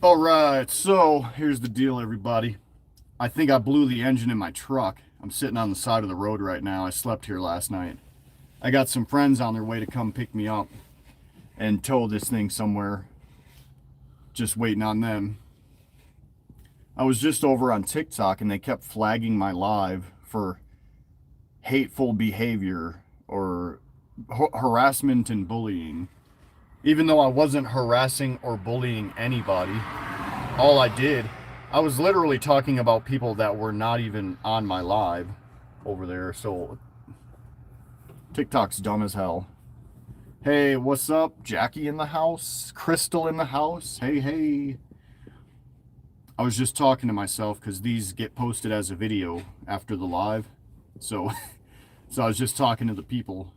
All right, so here's the deal, everybody. I think I blew the engine in my truck. I'm sitting on the side of the road right now. I slept here last night. I got some friends on their way to come pick me up and tow this thing somewhere. Just waiting on them. I was just over on TikTok and they kept flagging my live for hateful behavior or harassment and bullying. Even though I wasn't harassing or bullying anybody, all I did, I was literally talking about people that were not even on my live over there. So TikTok's dumb as hell. Hey, what's up? Jackie in the house? Crystal in the house? Hey, hey. I was just talking to myself because these get posted as a video after the live. So, so I was just talking to the people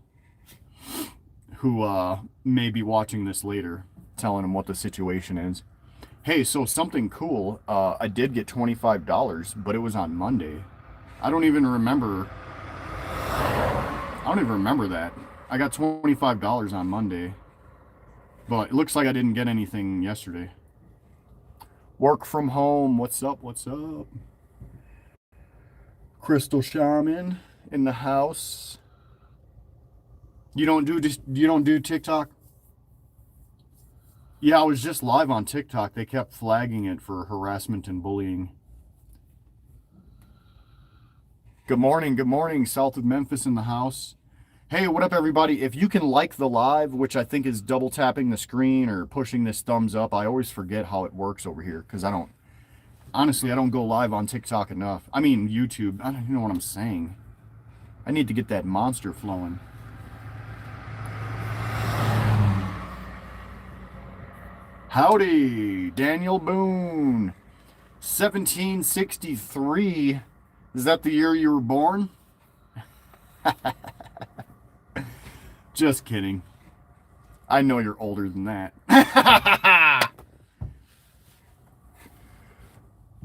who may be watching this later, telling them what the situation is. Hey, so something cool. I did get $25, but it was on Monday. I don't even remember that. I got $25 on Monday, but it looks like I didn't get anything yesterday. Work from home. What's up? What's up? Crystal Shaman in the house. You don't do TikTok? Yeah, I was just live on TikTok. They kept flagging it for harassment and bullying. Good morning, south of Memphis in the house. Hey, what up, everybody? If you can like the live, which I think is double tapping the screen or pushing this thumbs up, I always forget how it works over here because I don't go live on TikTok enough. I mean, YouTube. I don't even know what I'm saying. I need to get that monster flowing. Howdy, Daniel Boone. 1763. Is that the year you were born? Just kidding. I know you're older than that.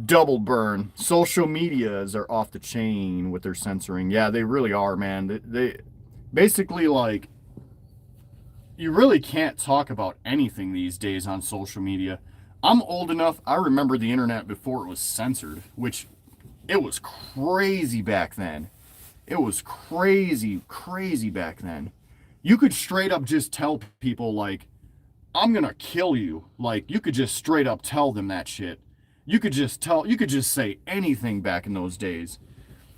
Double burn. Social medias are off the chain with their censoring. Yeah, they really are, man. They basically, like, you really can't talk about anything these days on social media. I'm old enough, I remember the internet before it was censored, which it was crazy back then. It was crazy back then. You could straight up just tell people, like, I'm gonna kill you. Like, you could just straight up tell them that shit. You could just say anything back in those days.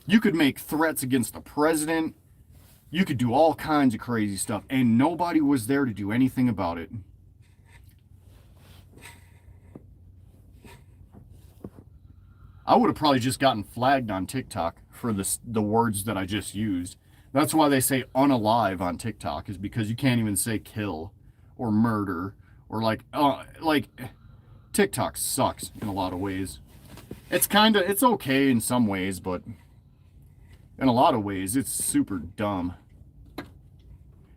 You could make threats against the president. You could do all kinds of crazy stuff, and nobody was there to do anything about it. I would have probably just gotten flagged on TikTok for the words that I just used. That's why they say unalive on TikTok, is because you can't even say kill or murder or like TikTok sucks in a lot of ways. It's okay in some ways, but in a lot of ways it's super dumb.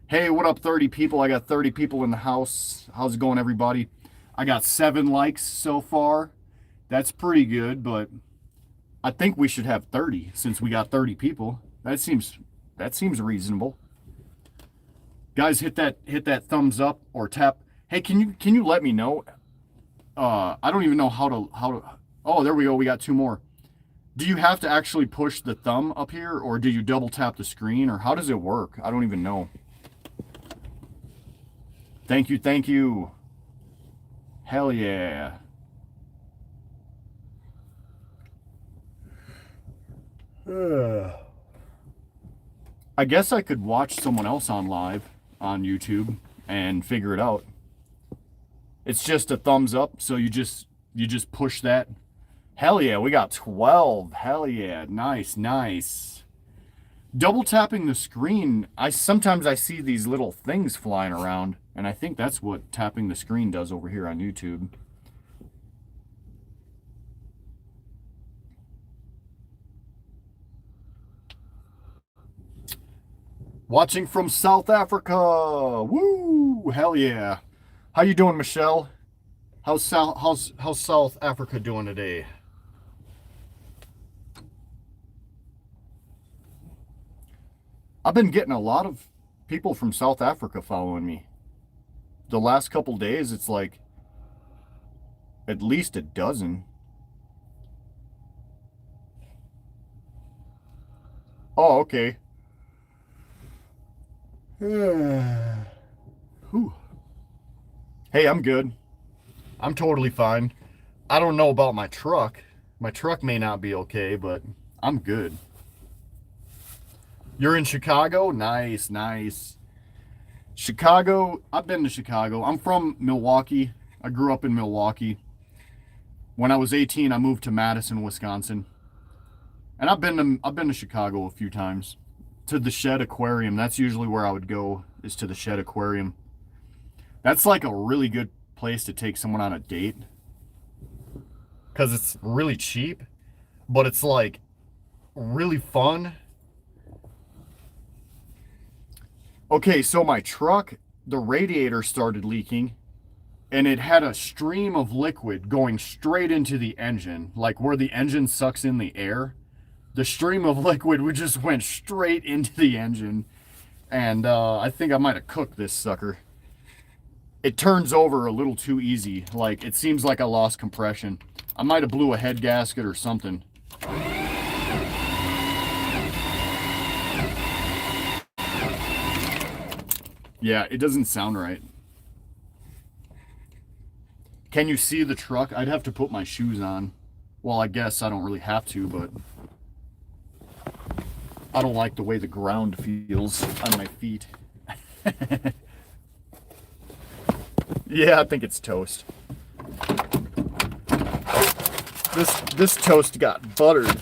Hey, what up, 30 people? I got 30 people in the house. How's it going, everybody? I got 7 likes so far. That's pretty good, but I think we should have 30 since we got 30 people. That seems reasonable. Guys, hit that thumbs up or tap. Hey, can you let me know? I don't even know how to. Oh, there we go. We got 2 more. Do you have to actually push the thumb up here, or do you double tap the screen, or how does it work? I don't even know. Thank you. Hell yeah. I guess I could watch someone else on live on YouTube and figure it out. It's just a thumbs up, so you just push that. Hell yeah, we got 12. Hell yeah, nice. Double tapping the screen, sometimes I see these little things flying around, and I think that's what tapping the screen does over here on YouTube. Watching from South Africa. Woo! Hell yeah. How you doing, Michelle? How's South Africa doing today? I've been getting a lot of people from South Africa following me. The last couple days, it's like At least a dozen. Oh, okay. Whew. Hey, I'm good. I'm totally fine. I don't know about my truck. My truck may not be okay, but I'm good. You're in Chicago? Nice, nice. Chicago, I've been to Chicago. I'm from Milwaukee. I grew up in Milwaukee. When I was 18, I moved to Madison, Wisconsin. And I've been to Chicago a few times. To the Shed Aquarium. That's usually where I would go, is to the Shed Aquarium. That's like a really good place to take someone on a date. Because it's really cheap, but it's like really fun. Okay, so my truck, the radiator started leaking, and it had a stream of liquid going straight into the engine, like where the engine sucks in the air. The stream of liquid just went straight into the engine, and I think I might have cooked this sucker. It turns over a little too easy. Like, it seems like I lost compression. I might have blew a head gasket or something. Yeah, it doesn't sound right. Can you see the truck? I'd have to put my shoes on. Well, I guess I don't really have to, but I don't like the way the ground feels on my feet. Yeah, I think it's toast. This toast got buttered.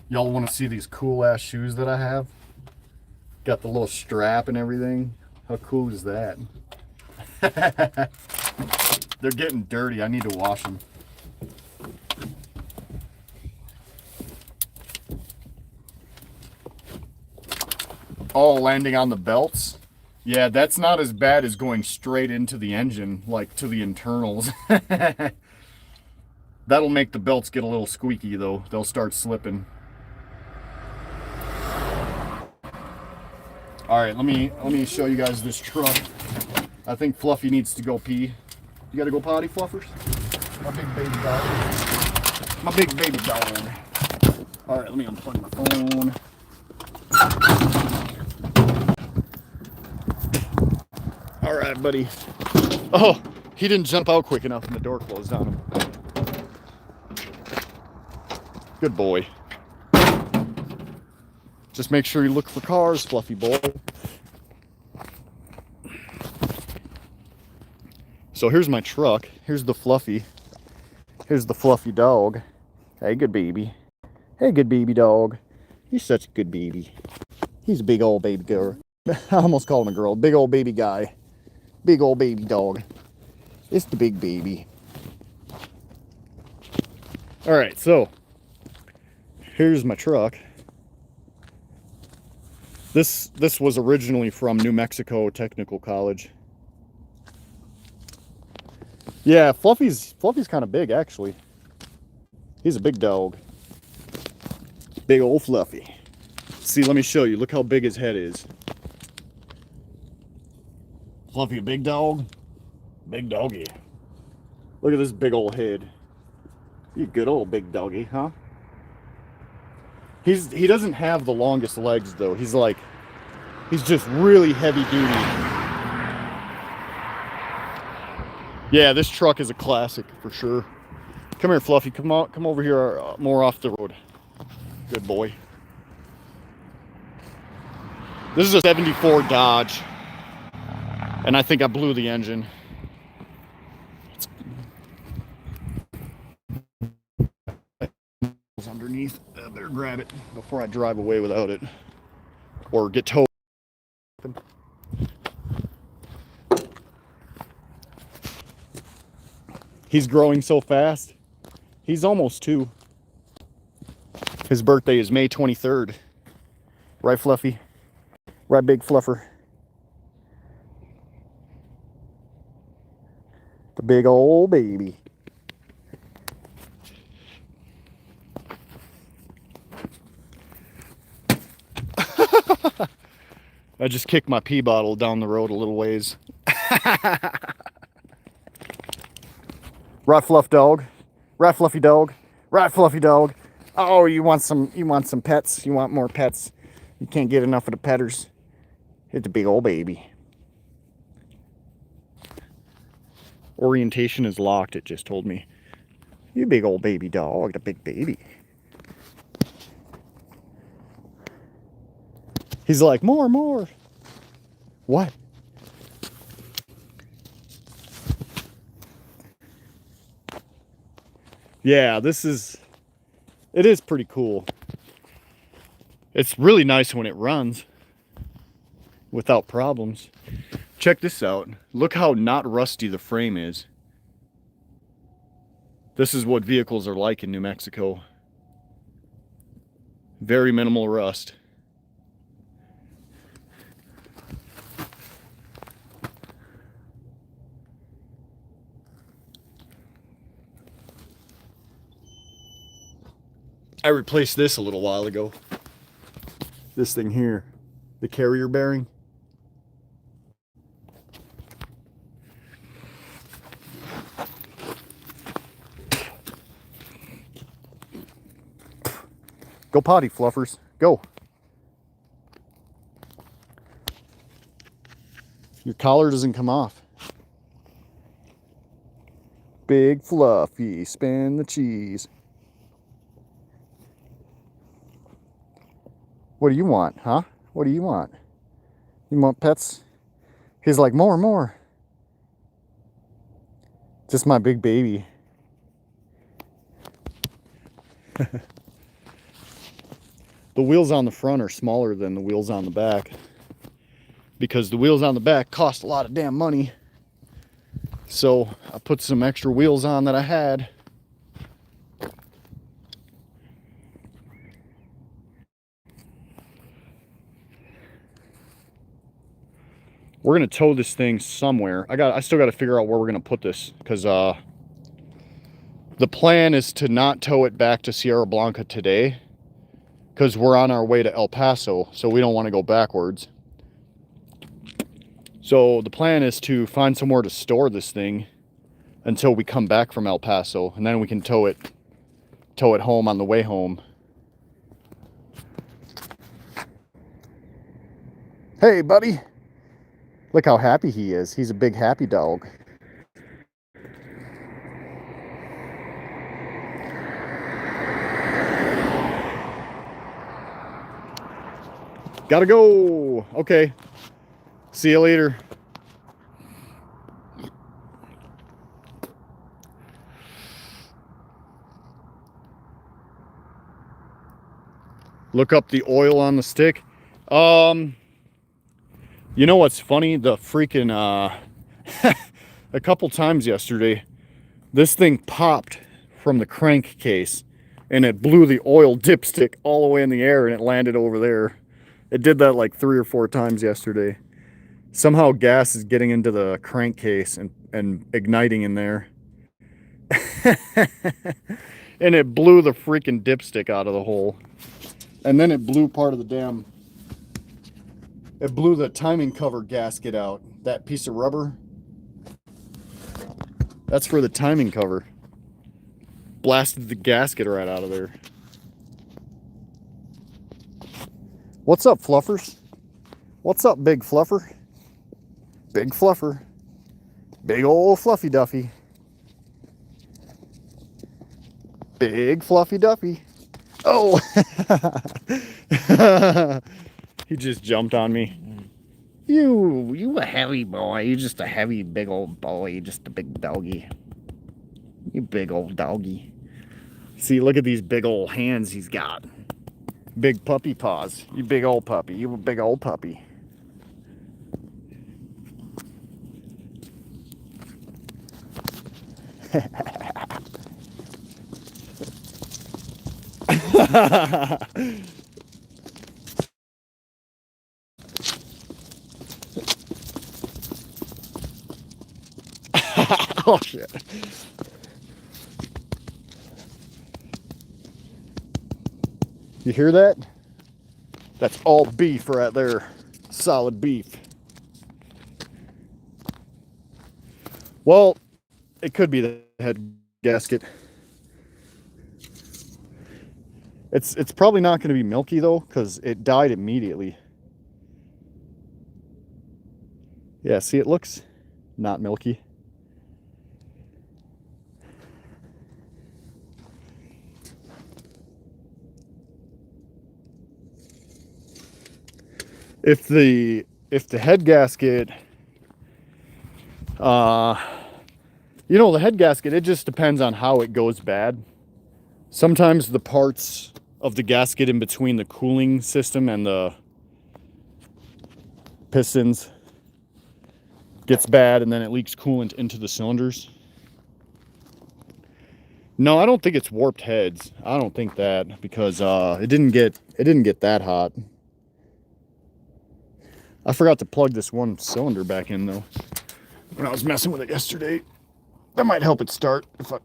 Y'all want to see these cool ass shoes that I have? Got the little strap and everything. How cool is that? They're getting dirty. I need to wash them. Oh, landing on the belts? Yeah, that's not as bad as going straight into the engine, like to the internals. That'll make the belts get a little squeaky though. They'll start slipping. All right, let me show you guys this truck. I think Fluffy needs to go pee. You gotta go potty, Fluffers? My big baby dog. My big baby dog. All right, let me unplug my phone. All right, buddy. Oh, he didn't jump out quick enough and the door closed on him. Good boy. Just make sure you look for cars, Fluffy boy. So here's my truck. Here's the Fluffy. Here's the Fluffy dog. Hey, good baby. Hey, good baby dog. He's such a good baby. He's a big old baby girl. I almost called him a girl. Big old baby guy. Big old baby dog. It's the big baby. All right, so here's my truck. This was originally from New Mexico Technical College. Yeah, Fluffy's kind of big actually. He's a big dog. Big old Fluffy. See, let me show you. Look how big his head is. Fluffy, a big dog? Big doggy. Look at this big old head. You a good old big doggy, huh? He doesn't have the longest legs though. He's just really heavy duty. Yeah, this truck is a classic for sure. Come here, Fluffy. Come over here more off the road. Good boy. This is a 74 Dodge. And I think I blew the engine. It's underneath. I better grab it before I drive away without it. Or get towed. He's growing so fast. He's almost 2. His birthday is May 23rd. Right, Fluffy? Right, big fluffer? The big old baby. I just kicked my pee bottle down the road a little ways. Right, fluff dog. Right, fluffy dog. Right, fluffy dog. Oh, you want some pets? You want more pets? You can't get enough of the petters. It's a big old baby. Orientation is locked, it just told me. You big old baby dog, the big baby. He's like, more, more. What? Yeah, it is pretty cool. It's really nice when it runs without problems. Check this out. Look how not rusty the frame is. This is what vehicles are like in New Mexico. Very minimal rust. I replaced this a little while ago. This thing here, the carrier bearing. Go potty, fluffers. Go. Your collar doesn't come off. Big fluffy, spin the cheese. What do you want, huh? What do you want? You want pets? He's like, more, more. Just my big baby. The wheels on the front are smaller than the wheels on the back because the wheels on the back cost a lot of damn money. So I put some extra wheels on that I had. We're gonna tow this thing somewhere. I still got to figure out where we're gonna put this because the plan is to not tow it back to Sierra Blanca today because we're on our way to El Paso, so we don't want to go backwards. So the plan is to find somewhere to store this thing until we come back from El Paso, and then we can tow it home on the way home. Hey, buddy. Look how happy he is. He's a big happy dog. Gotta go. Okay. See you later. Look up the oil on the stick. You know what's funny? The freaking, a couple times yesterday, this thing popped from the crankcase and it blew the oil dipstick all the way in the air and it landed over there. It did that like 3 or 4 times yesterday. Somehow gas is getting into the crankcase and igniting in there. And it blew the freaking dipstick out of the hole. And then it blew part of the damn... It blew the timing cover gasket out. That piece of rubber. That's for the timing cover. Blasted the gasket right out of there. What's up, fluffers? What's up, big fluffer? Big fluffer. Big old fluffy duffy. Big fluffy duffy. Oh! He just jumped on me. You a heavy boy. You just a heavy big old boy. You just a big doggy. You big old doggy. See, look at these big old hands he's got. Big puppy paws. You big old puppy. You a big old puppy. Oh shit. You hear that? That's all beef right there. Solid beef. Well, it could be the head gasket. It's probably not going to be milky though, because it died immediately. Yeah, see, it looks not milky. If the head gasket, you know, the head gasket, it just depends on how it goes bad. Sometimes the parts of the gasket in between the cooling system and the pistons gets bad, and then it leaks coolant into the cylinders. No, I don't think it's warped heads. I don't think that, because it didn't get that hot. I forgot to plug this one cylinder back in though when I was messing with it yesterday. That might help it start if I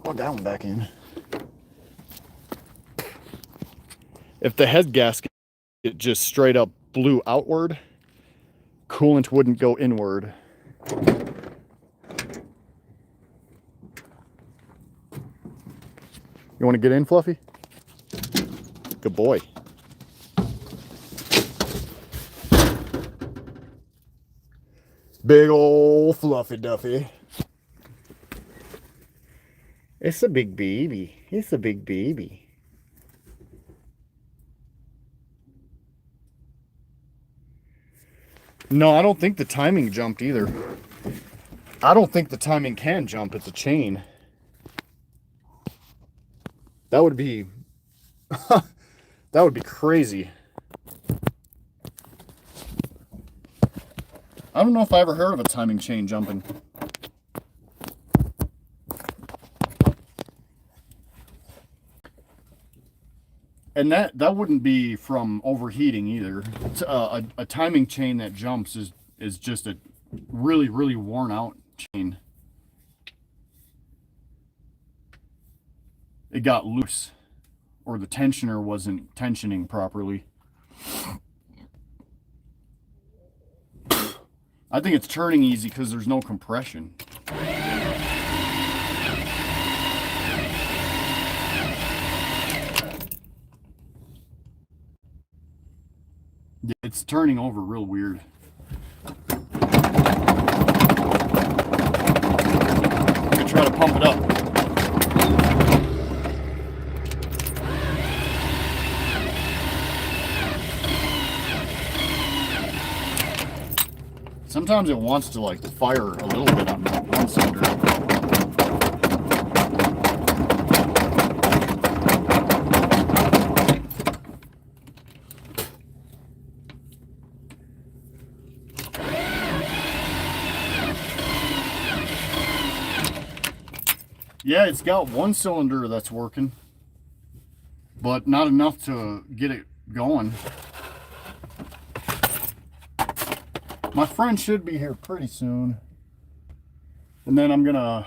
plug that one back in. If the head gasket just straight up blew outward, coolant wouldn't go inward. You want to get in, Fluffy? Good boy. Big old Fluffy Duffy. It's a big baby. It's a big baby. No, I don't think the timing jumped either. I don't think the timing can jump. It's a chain. That would be that would be crazy. I don't know if I ever heard of a timing chain jumping. And that wouldn't be from overheating either. A timing chain that jumps is just a really, really worn out chain. It got loose, or the tensioner wasn't tensioning properly. I think it's turning easy because there's no compression. It's turning over real weird. I'm gonna try to pump it up. Sometimes it wants to like fire a little bit on one cylinder. Yeah, it's got one cylinder that's working, but not enough to get it going. My friend should be here pretty soon. And then I'm gonna,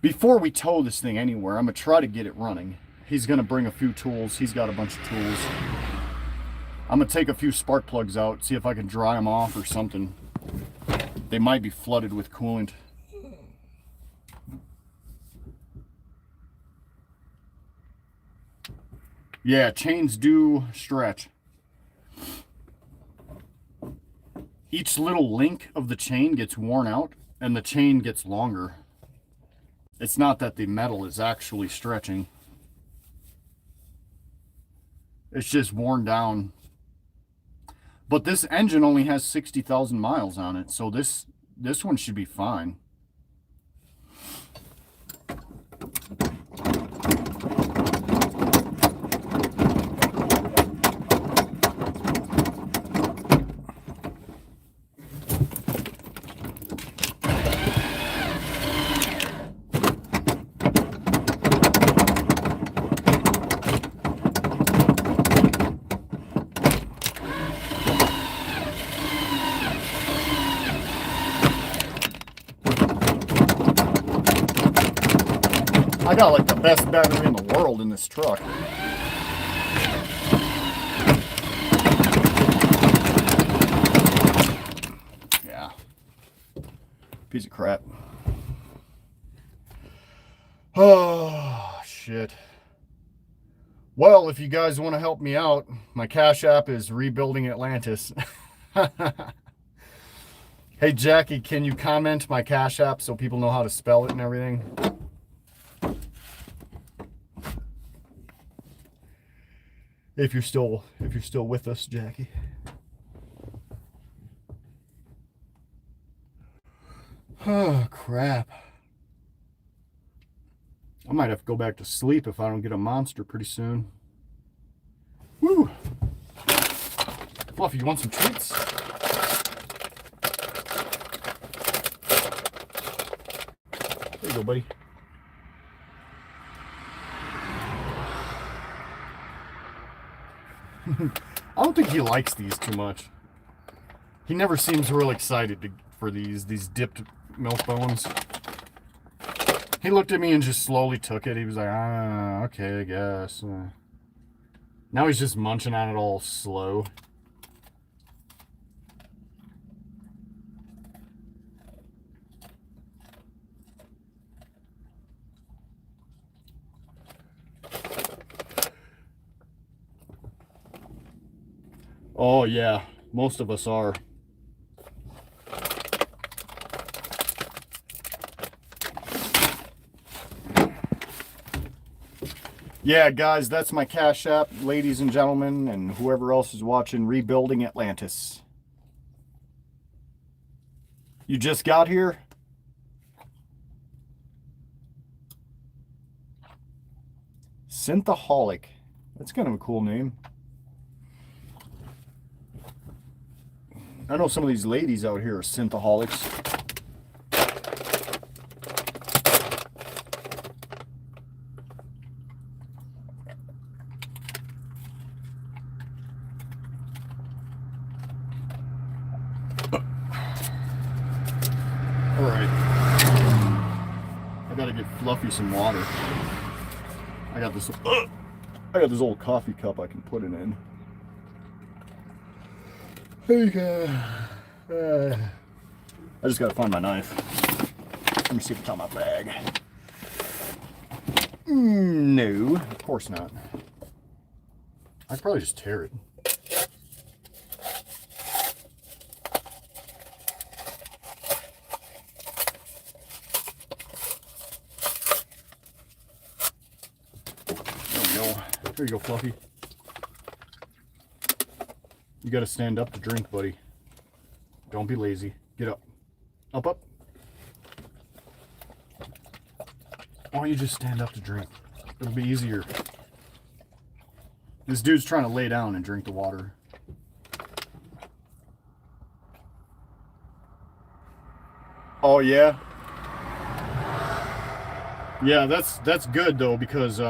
before we tow this thing anywhere, I'm gonna try to get it running. He's gonna bring a few tools. He's got a bunch of tools. I'm gonna take a few spark plugs out, see if I can dry them off or something. They might be flooded with coolant. Yeah, chains do stretch. Each little link of the chain gets worn out and the chain gets longer. It's not that the metal is actually stretching. It's just worn down. But this engine only has 60,000 miles on it, so this one should be fine. I got like the best battery in the world in this truck. Yeah. Piece of crap. Oh, shit. Well, if you guys want to help me out, my Cash App is Rebuilding Atlantis. Hey, Jackie, can you comment my Cash App so people know how to spell it and everything? If you're still with us, Jackie. Oh, crap. I might have to go back to sleep if I don't get a monster pretty soon. Woo! Fluffy, you want some treats? There you go, buddy. I don't think he likes these too much. He never seems real excited for these dipped milk bones. He looked at me and just slowly took it. He was like, ah, okay, I guess. Now he's just munching on it all slow. Oh, yeah, most of us are. Yeah, guys, that's my Cash App, ladies and gentlemen, and whoever else is watching Rebuilding Atlantis. You just got here? Synthaholic. That's kind of a cool name. I know some of these ladies out here are synthaholics. Alright. I gotta get Fluffy some water. I got this old coffee cup I can put it in. I just gotta find my knife. Let me see if it's on my bag. No, of course not. I'd probably just tear it. There you go, Fluffy. You gotta stand up to drink, buddy. Don't be lazy. Get up. Up, up. Why don't you just stand up to drink? It'll be easier. This dude's trying to lay down and drink the water. Oh, yeah? Yeah, that's good, though, because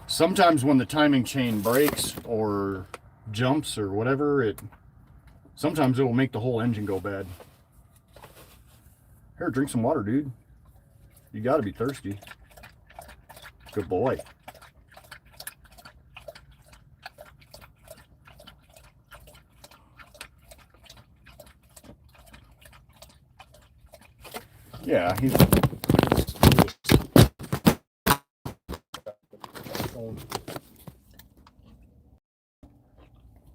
sometimes when the timing chain breaks or jumps or whatever, sometimes it'll make the whole engine go bad. Here, drink some water, dude. You gotta be thirsty. Good boy. Yeah, he's...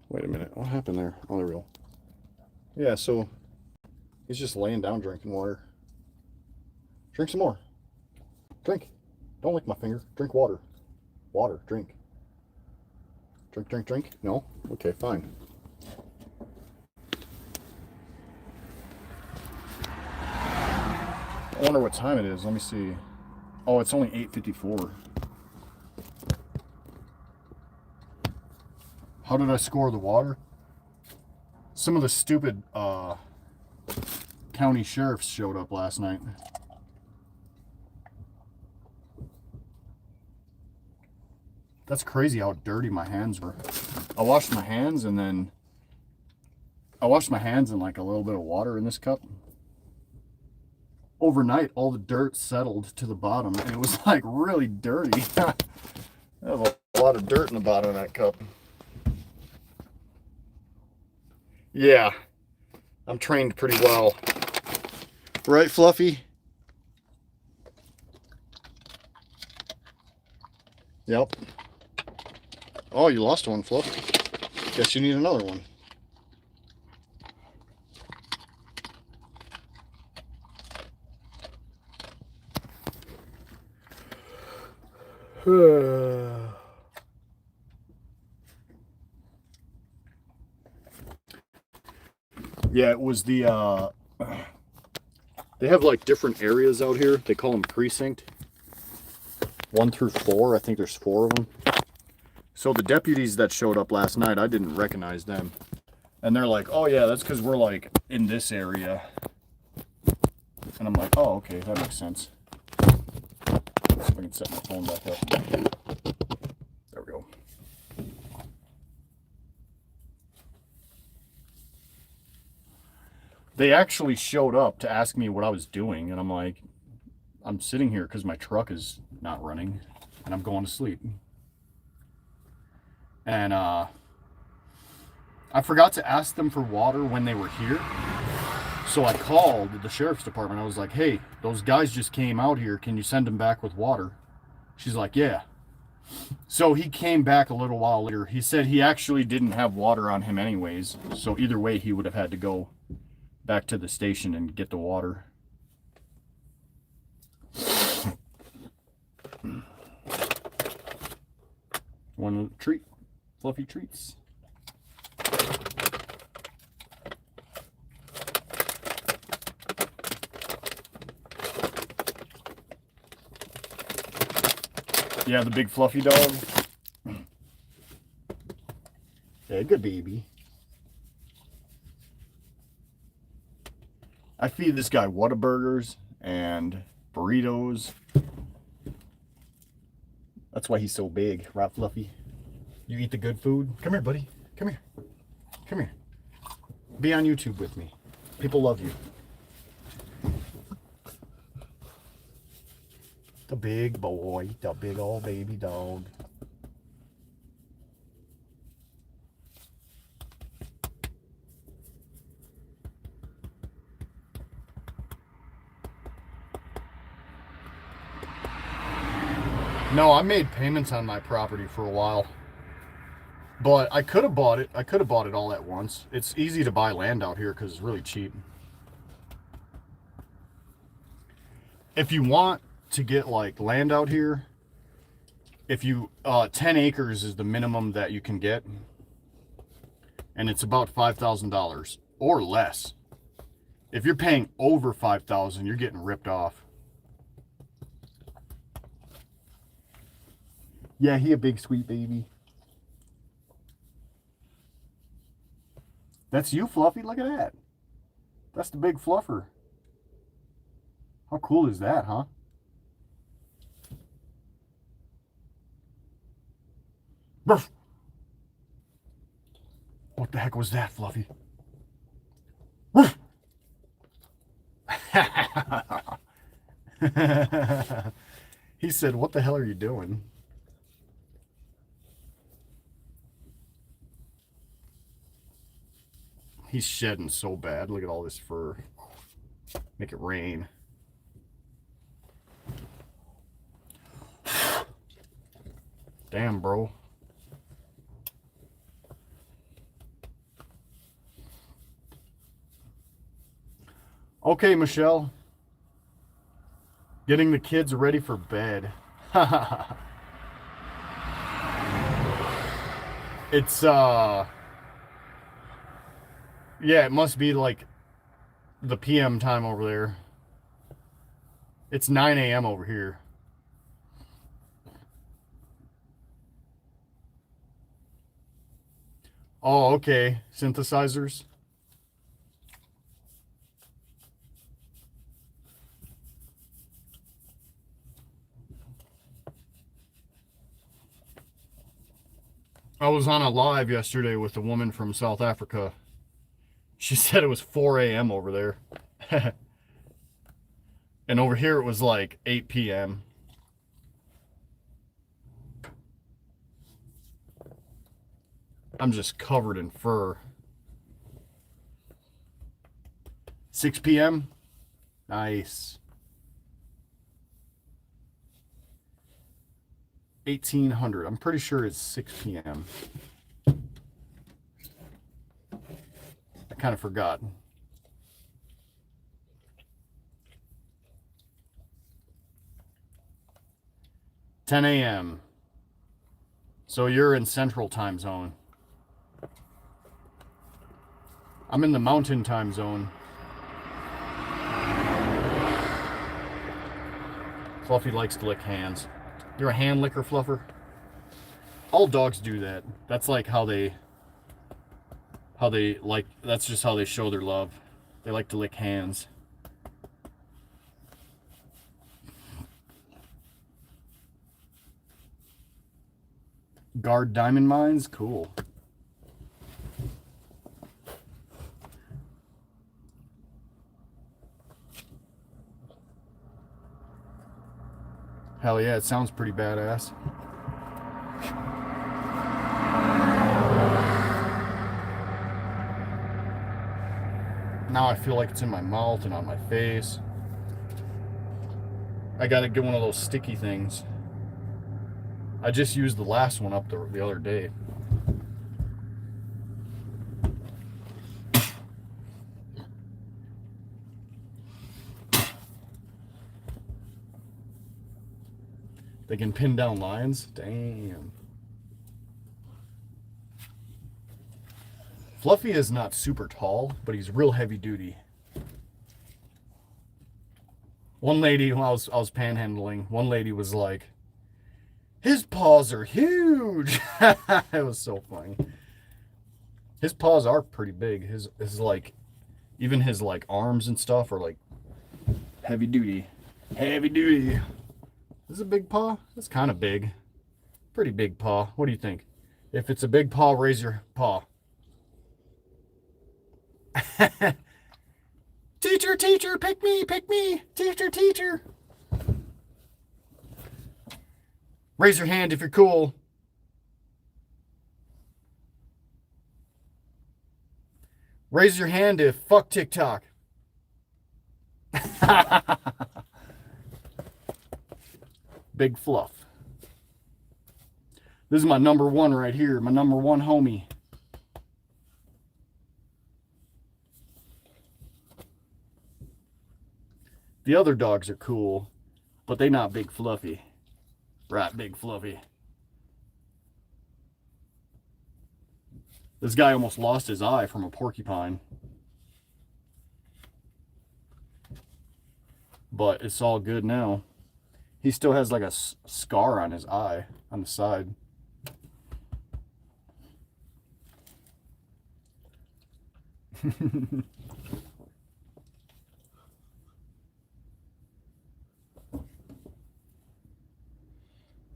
Wait a minute, what happened there? Oh, there we go. Yeah, so he's just laying down drinking water. Drink some more. Drink. Don't lick my finger. Drink water. Water, drink. Drink, drink, drink. No? Okay, fine. I wonder what time it is. Let me see. Oh, it's only 8:54. How did I score the water? Some of the stupid county sheriffs showed up last night. That's crazy how dirty my hands were. I washed my hands and then I washed my hands in like a little bit of water in this cup. Overnight, all the dirt settled to the bottom and it was like really dirty. I have a lot of dirt in the bottom of that cup. Yeah, I'm trained pretty well. Right, Fluffy? Yep. Oh, you lost one, Fluff. Guess you need another one. Yeah, it was the, they have like different areas out here. They call them precinct. 1 through 4. I think there's 4 of them. So the deputies that showed up last night, I didn't recognize them. And they're like, oh yeah, that's because we're like in this area. And I'm like, oh, okay, that makes sense. Let's see if I can set my phone back up. There we go. They actually showed up to ask me what I was doing, and I'm like, I'm sitting here because my truck is not running, and I'm going to sleep. And I forgot to ask them for water when they were here. So I called the sheriff's department. I was like, hey, those guys just came out here. Can you send them back with water? She's like, yeah. So he came back a little while later. He said he actually didn't have water on him anyways. So either way, he would have had to go back to the station and get the water. One treat. Fluffy treats. Yeah, the big fluffy dog. Yeah, good baby. I feed this guy Whataburgers and burritos. That's why he's so big, right, Fluffy? You eat the good food? Come here, buddy. Come here. Come here. Be on YouTube with me. People love you. The big boy, the big old baby dog. No, I made payments on my property for a while. But I could have bought it. I could have bought it all at once. It's easy to buy land out here because it's really cheap. If you want to get like land out here, if you 10 acres is the minimum that you can get, and it's about $5,000 or less. If you're paying over $5,000, you're getting ripped off. Yeah, he a big sweet baby. That's you, Fluffy. Look at that. That's the big fluffer. How cool is that, huh? Ruff. What the heck was that, Fluffy? Ruff. He said, what the hell are you doing? He's shedding so bad. Look at all this fur. Make it rain. Damn, bro. Okay, Michelle. Getting the kids ready for bed. It's, yeah, it must be like the PM time over there. It's 9 a.m. over here. Oh, okay. Synthesizers. I was on a live yesterday with a woman from South Africa. She said it was 4 a.m. over there. And over here it was like 8 p.m. I'm just covered in fur. 6 p.m. Nice. 1800. I'm pretty sure it's 6 p.m. I kind of forgot. $10 a.m. So you're in Central Time Zone. I'm in the Mountain Time Zone. Fluffy likes to lick hands. You're a hand licker, Fluffer? All dogs do that. That's like how they like, that's just how they show their love. They like to lick hands. Guard diamond mines? Cool. Hell yeah, it sounds pretty badass. Now I feel like it's in my mouth and on my face. I gotta get one of those sticky things. I just used the last one up the other day. They can pin down lines? Damn. Fluffy is not super tall, but he's real heavy duty. One lady, when I was panhandling, one lady was like, his paws are huge. It was so funny. His paws are pretty big. His like, even his like arms and stuff are like heavy duty. Heavy duty. This is a big paw? That's kind of big. Pretty big paw. What do you think? If it's a big paw, raise your paw. Teacher, teacher, pick me, pick me. Teacher, teacher. Raise your hand if you're cool. Raise your hand if fuck TikTok. Big Fluff. This is my number one right here. My number one homie. The other dogs are cool, but they not Big Fluffy. Right, Big Fluffy. This guy almost lost his eye from a porcupine. But it's all good now. He still has like a scar on his eye on the side.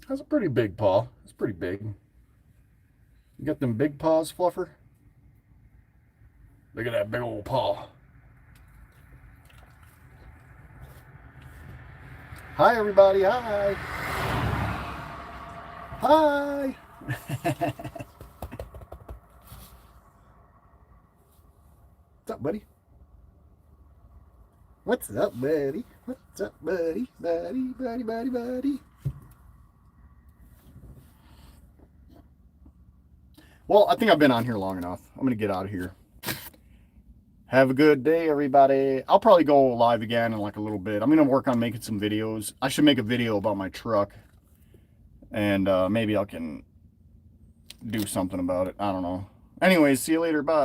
That's a pretty big paw. It's pretty big. You got them big paws, Fluffer? Look at that big old paw. Hi, everybody. Hi. Hi. What's up, buddy? What's up, buddy? What's up, buddy? Buddy, buddy, buddy, buddy. Well, I think I've been on here long enough. I'm going to get out of here. Have a good day, everybody. I'll probably go live again in like a little bit. I'm going to work on making some videos. I should make a video about my truck. And maybe I can do something about it. I don't know. Anyways, see you later. Bye.